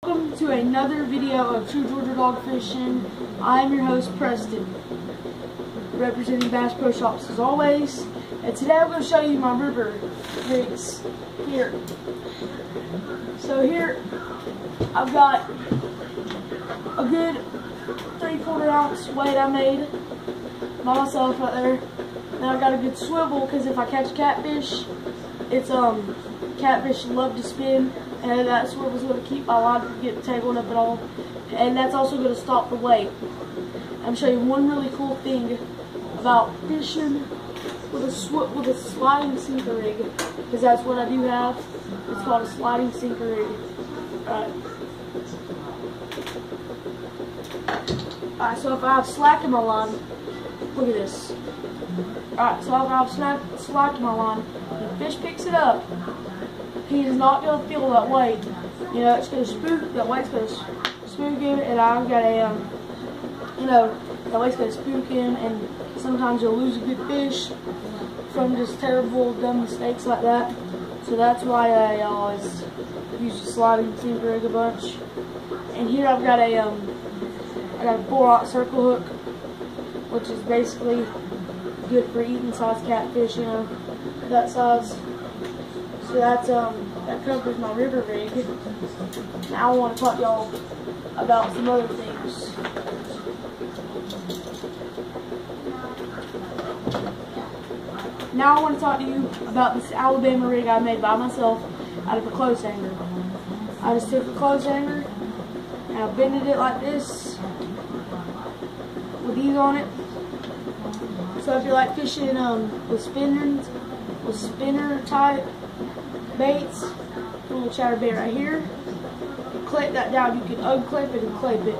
Welcome to another video of True Georgia Dog Fishing. I am your host, Preston, representing Bass Pro Shops as always. And today I'm going to show you my river rigs here. So here I've got a good 3/4 ounce weight I made by myself right there. Then I've got a good swivel because if I catch catfish, it's catfish love to spin, and that swivel's going to keep my line from getting tangled up at all, and that's also going to stop the weight. I'm going to show you one really cool thing about fishing with a sliding sinker rig, because that's what I do have. It's called a sliding sinker rig. Alright, so if I have slack in my line, look at this. Alright, so if I have slack in my line, the fish picks it up. He is not going to feel that weight. You know, it's going to spook, that weight's going to spook him, and I've got a, that weight's going to spook him, and sometimes you'll lose a good fish from just terrible, dumb mistakes like that. So that's why I always use the sliding sinker rig a bunch. And here I've got a 4/0 circle hook, which is basically good for eating size catfish, you know, that size. So that's that covers my river rig. Now I want to talk to y'all about some other things. Now I want to talk to you about this Alabama rig I made by myself out of a clothes hanger. I just took a clothes hanger and I bended it like this with these on it. So if you like fishing with spinner type baits, little chatterbait right here, clip that down. You can unclip it and clip it.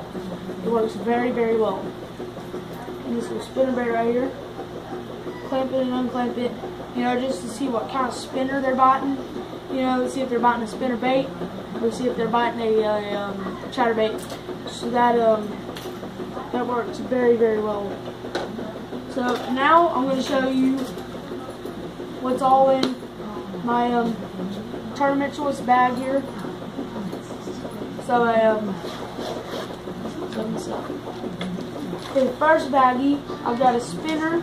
It works very, very well. And this little spinner bait right here, clamp it and unclamp it, you know, just to see what kind of spinner they're biting. You know, see if they're biting a spinner bait or see if they're biting a chatterbait. So that works very, very well. So now I'm going to show you what's all in my tournament choice bag here. So for the first baggie, I've got a spinner,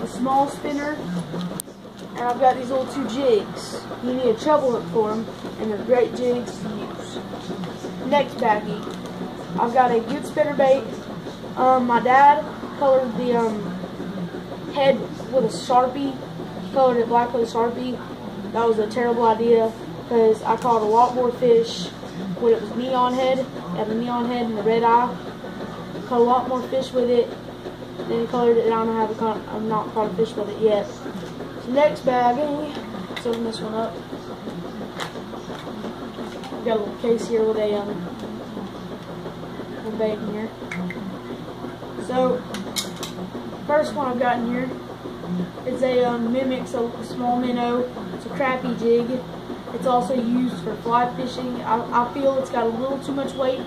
a small spinner, and I've got these little 2 jigs. You need a treble hook for them, and they're great jigs to use. Next baggie, I've got a good spinner bait. My dad colored the head with a Sharpie. He colored it black with a Sharpie. That was a terrible idea because I caught a lot more fish when it was neon head. It had the neon head and the red eye. Caught a lot more fish with it. Then he colored it, and I've not caught a fish with it yet. So next baggie, let's open this one up. I've got a little case here with a bait in here. So first one I've got in here is a mimics a small minnow. It's a crappie jig. It's also used for fly fishing. I feel it's got a little too much weight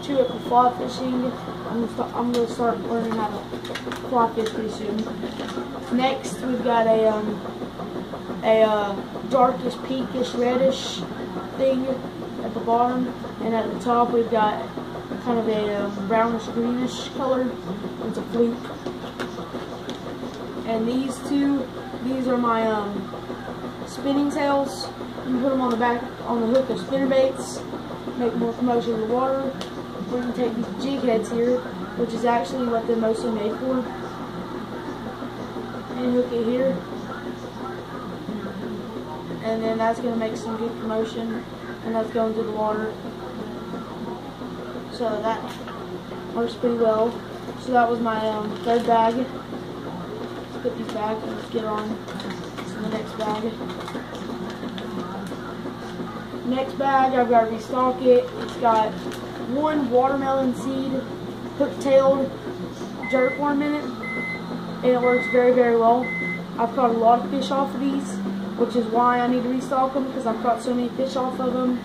to it for fly fishing. I'm going to start learning how to fly fish pretty soon. Next, we've got a darkish, pinkish, reddish thing at the bottom, and at the top we've got kind of a brownish, greenish color. It's a fluke. And these are my spinning tails. You can put them on the back, on the hook of spinner baits, make more commotion in the water. We're going to take these jig heads here, which is actually what they're mostly made for, and hook it here. And then that's going to make some good commotion, and that's going to the water. So that works pretty well. So that was my third bag. Let's put these back and let's get on to the next bag. Next bag, I've got to restock it. It's got 1 watermelon seed hook-tailed jerkworm in it, and it works very, very well. I've caught a lot of fish off of these, which is why I need to restock them, because I've caught so many fish off of them.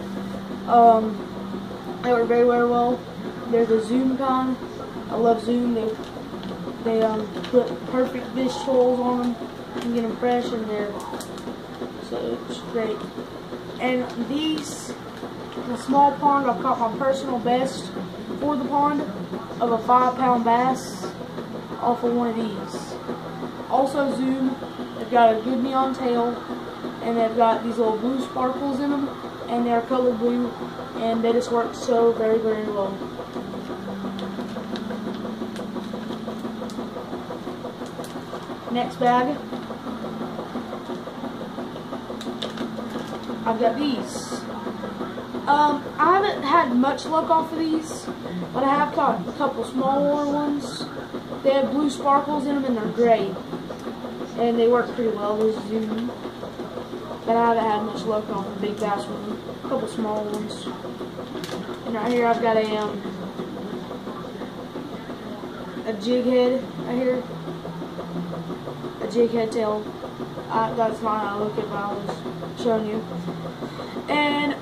They work very, very well. They're the Zoom kind. I love Zoom. They put perfect fish holes on them and get them fresh in there. So it's great. And these In a small pond, I've caught my personal best for the pond of a 5-pound bass off of one of these. Also zoom, they've got a good neon tail, and they've got these little blue sparkles in them, and they're color blue, and they just work so very, very well. Next bag, I've got these. I haven't had much luck off of these, but I have caught a couple smaller ones. They have blue sparkles in them and they're gray, and they work pretty well. There's zoom, but I haven't had much luck on the big bass one. A couple small ones. And right here I've got a jig head right here, a jig head tail. That's not how I look at what I was showing you. And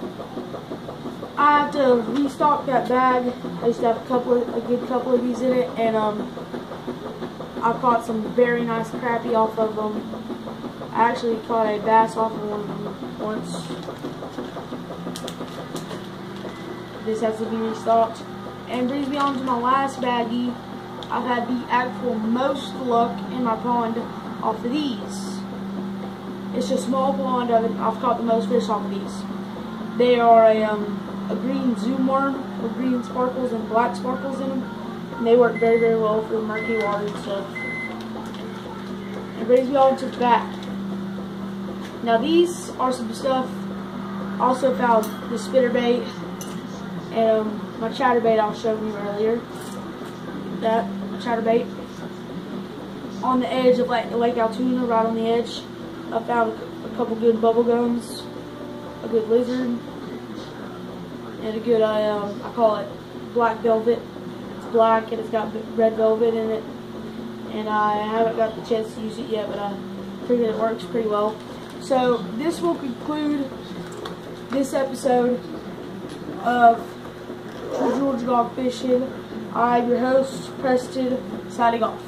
I have to restock that bag. I used to have a good couple of these in it, and I caught some very nice crappie off of them. I actually caught a bass off of one of them once. This has to be restocked. And brings me on to my last baggie. I've had the actual most luck in my pond off of these. It's a small pond. I've caught the most fish off of these. They are a green zoom worm with green sparkles and black sparkles in them. And they work very, very well for murky water and stuff. It brings me on to the back. Now these are some stuff. I also found the spinnerbait and my chatterbait I was showing you earlier. That chatterbait on the edge of Lake Altoona, right on the edge. I found a couple good bubble gums, a good lizard, and a good I call it black velvet. It's black and it's got red velvet in it, and I haven't got the chance to use it yet, but I figured it works pretty well. So this will conclude this episode of Georgia Dog Fishing. I'm your host, Preston, signing off.